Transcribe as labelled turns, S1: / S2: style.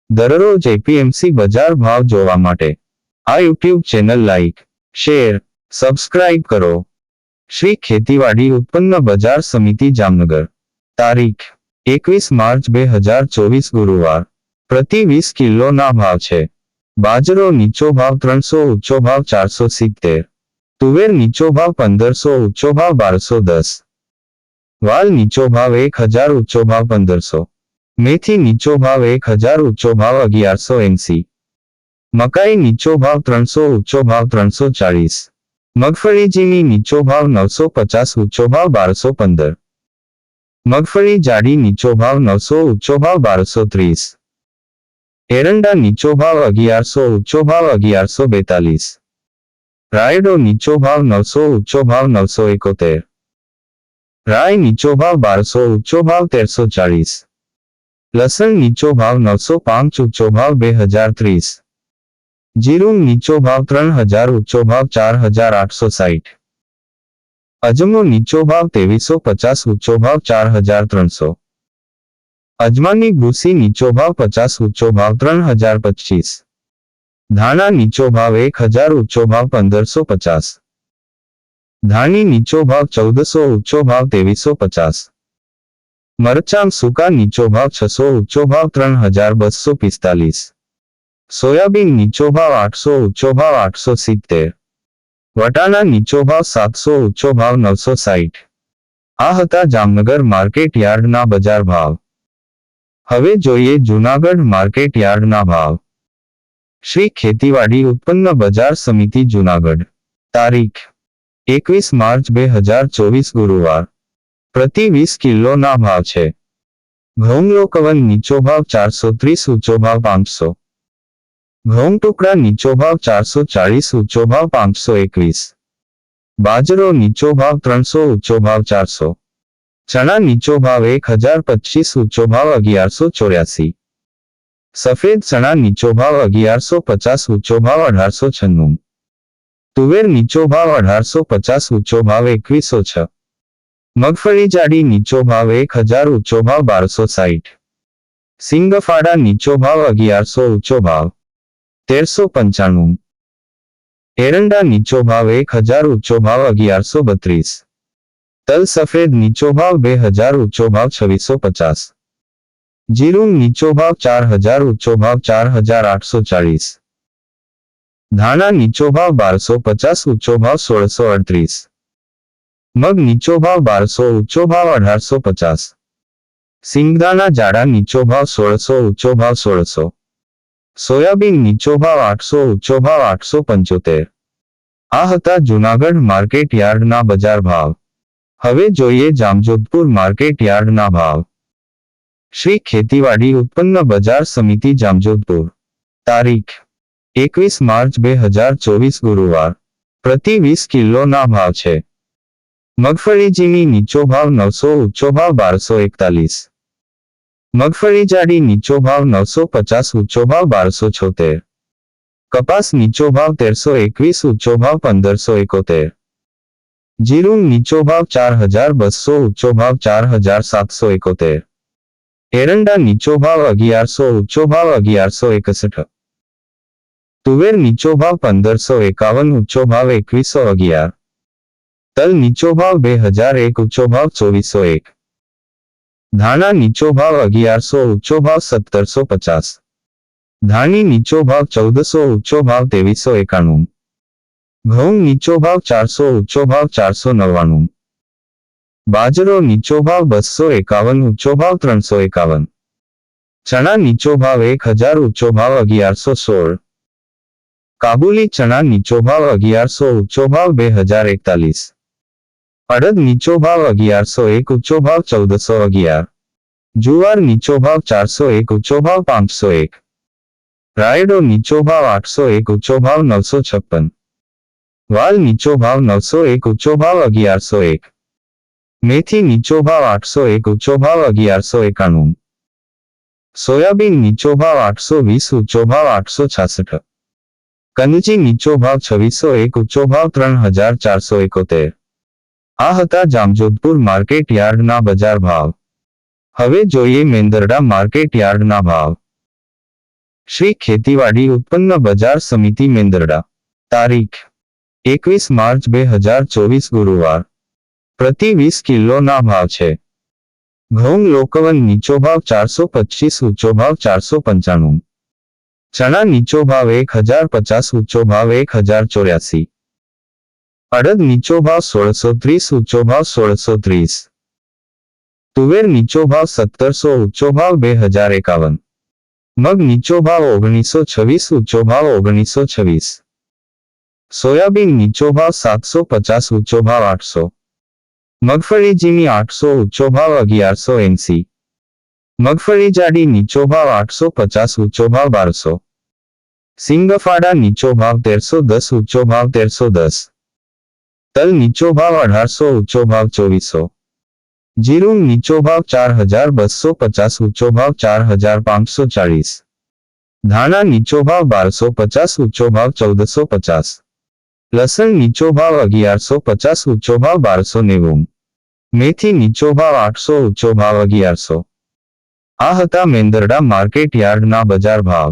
S1: દરરોજ એપીએમસી બજાર ભાવ જોવા માટે આ YouTube channel like, share, subscribe કરો. શ્રી ખેતીવાડી ઉત્પન્ન બજાર સમિતિ જામનગર. તારીખ 21 માર્ચ 2024 ગુરુવાર. પ્રતિ 20 કિલોના ભાવ છે. બાજરો નીચો ભાવ 300, ઊંચો ભાવ 470. તુવેર નીચો ભાવ 1500, ઊંચો ભાવ 1210. વાલ નીચો ભાવ 1000, ઊંચો ભાવ 1500. મેથી નીચો ભાવ 1000, ઊંચો ભાવ 1180. મકાઈ નીચો ભાવ 300, ઊંચો ભાવ 340. મગફળી ઝીણી નીચો ભાવ 950, ઊંચો ભાવ 1215. મગફળી જાડી નીચો ભાવ 900, ઊંચો ભાવ 1230. એરંડા નીચો ભાવ 1100, ઊંચો ભાવ 1142. રાયડો નીચો ભાવ 900, ઊંચો ભાવ 971. રાઈ નીચો ભાવ 1200, ઊંચો ભાવ 1340. લસણ નીચો ભાવ 905, ઊંચો ભાવ 2030. જીરું નીચો ભાવ 3000, ઊંચો ભાવ 4860. અજમો નીચો ભાવ 2350, ઊંચો ભાવ 4300. અજમાની ભૂસી નીચો ભાવ 50, ઊંચો ભાવ 3025. ધાણા નીચો ભાવ 1000, ઊંચો ભાવ 1550. ધાણી નીચો ભાવ 1400, ઊંચો ભાવ 2350. મરચાં સૂકા નીચો ભાવ 600, ઊંચો ભાવ 3245. સોયાબીન નીચો ભાવ 800, ઊંચો ભાવ 870. વટાણા નીચો ભાવ 700, ઊંચો ભાવ 960. આ હતા જામનગર માર્કેટ યાર્ડના બજાર ભાવ. હવે જોઈએ જૂનાગઢ માર્કેટ યાર્ડના ભાવ. શ્રી ખેતીવાડી ઉત્પન્ન બજાર સમિતિ જૂનાગઢ. તારીખ 21 માર્ચ 2024 ગુરુવાર. પ્રતિ 20 કિલોના ભાવ છે. ઘઉં લોકવન નીચો ભાવ 430, ઊંચો ભાવ 500. ઘઉં ટુકડા નીચો ભાવ 440, ઊંચો ભાવ 521. બાજરો નીચો ભાવ 300, ઊંચો ભાવ 400. ચણા નીચો ભાવ 1025, ઊંચો ભાવ 1184. સફેદ ચણા નીચો ભાવ 1150, ઊંચો ભાવ 1896. તુવેર નીચો ભાવ 1850, ઊંચો ભાવ 2106. મગફળી જાડી નીચો ભાવ 1000, ઊંચો ભાવ 1260. સિંગફાડા નીચો ભાવ 1100, ઊંચો ભાવ 1395. એરંડા નીચો ભાવ 1000, ઊંચો ભાવ 1132. તલ સફેદ નીચો ભાવ 2000, ઊંચો ભાવ 2650. જીરું નીચો ભાવ 4000, ઊંચો ભાવ 4840. ધાણા નીચો ભાવ 1250, ઊંચો ભાવ 1638. મગ નીચો ભાવ 1200, ઊંચો ભાવ 1850. સિંગદાણા જાડા નીચો ભાવ 1600, ઊંચો ભાવ 1600. સોયાબીન નીચો ભાવ 800, ઊંચો ભાવ 875. આ હતા જૂનાગઢ માર્કેટ યાર્ડના બજાર ભાવ. હવે જોઈએ જામજોધપુર માર્કેટ યાર્ડના ભાવ. શ્રી ખેતીવાડી ઉત્પન્ન બજાર સમિતિ જામજોધપુર. તારીખ 21 માર્ચ 2024 ગુરુવાર. પ્રતિ 20 કિલોના ભાવ છે. મગફળી ઝીણી નીચો ભાવ 900, ઊંચો ભાવ 1241. મગફળી જાડી નીચો ભાવ 950, ઊંચો ભાવ 1276. કપાસ નીચો ભાવ 1321, ઊંચો ભાવ 1571. જીરું નીચો ભાવ 4200, ઊંચો ભાવ 4771. એરંડા નીચો ભાવ 1100, ઊંચો ભાવ 1161. તુવેર નીચો ભાવ 1551, ઊંચો ભાવ 2111. તલ નીચો ભાવ 2001, ઊંચો ભાવ 2401. ધાણા નીચો ભાવ 1100, ઊંચો ભાવ 1750. ધાણી નીચો ભાવ 1400, ઊંચો ભાવ 2391. ઘઉં નીચો ભાવ 400, ઊંચો ભાવ 499. બાજરો નીચો ભાવ 251, ઊંચો ભાવ 351. ચણા નીચો ભાવ 1000, ઊંચો ભાવ 1116. કાબુલી ચણા નીચો ભાવ 1100, ઊંચો ભાવ 2041. અડદ નીચો ભાવ 1101, ઊંચો ભાવ 1411. જુવાર નીચો ભાવ 401, ઊંચો ભાવ 501. રાયડો નીચો ભાવ 801, ઊંચો ભાવ 956. વાલ નીચો ભાવ 901, ઊંચો ભાવ 1101. મેથી નીચો ભાવ 801, ઊંચો ભાવ 1191. સોયાબીન નીચો ભાવ 820, ઊંચો ભાવ 866. કનજી નીચો ભાવ 2601, ઊંચો ભાવ 3471. આ હતા જામજોધપુર માર્કેટ યાર્ડના બજાર ભાવ. હવે જોઈએ મેંદરડા માર્કેટ યાર્ડના ભાવ. શ્રી ખેતીવાડી ઉત્પન્ન બજાર સમિતિ મેંદરડા. તારીખ 21 માર્ચ 2024 ગુરુવાર. પ્રતિ 20 કિલોના ભાવ છે. ઘઉં લોકવન નીચો ભાવ 425, ઊંચો ભાવ 495. ચણા નીચો ભાવ 1050, ઊંચો ભાવ 1084. અડદ નીચો ભાવ 1630, ઊંચો ભાવ 1630. તુવેર નીચો ભાવ 1700, ઊંચો ભાવ 2051. મગ નીચો ભાવ 1926, ઊંચો ભાવ 1926. સોયાબીન નીચો ભાવ 750, ઊંચો ભાવ 800. મગફળી ઝીણી 800, ઊંચો ભાવ 1180. મગફળી જાડી નીચો ભાવ 850, ઊંચો ભાવ 1200. સિંગફાડા નીચો ભાવ 1310, ઊંચો ભાવ 1310. તલ નીચો ભાવ 1800, ઊંચો ભાવ 2400. જીરું નીચો ભાવ 4250, ઊંચો ભાવ 4540. ધાણા નીચો ભાવ 1250, ઊંચો ભાવ 1450. લસણ નીચો ભાવ 1150, ઊંચો ભાવ 1290. મેથી નીચો ભાવ 800, ઊંચો ભાવ 1100. આ હતા મેંદરડા માર્કેટ યાર્ડના બજાર ભાવ.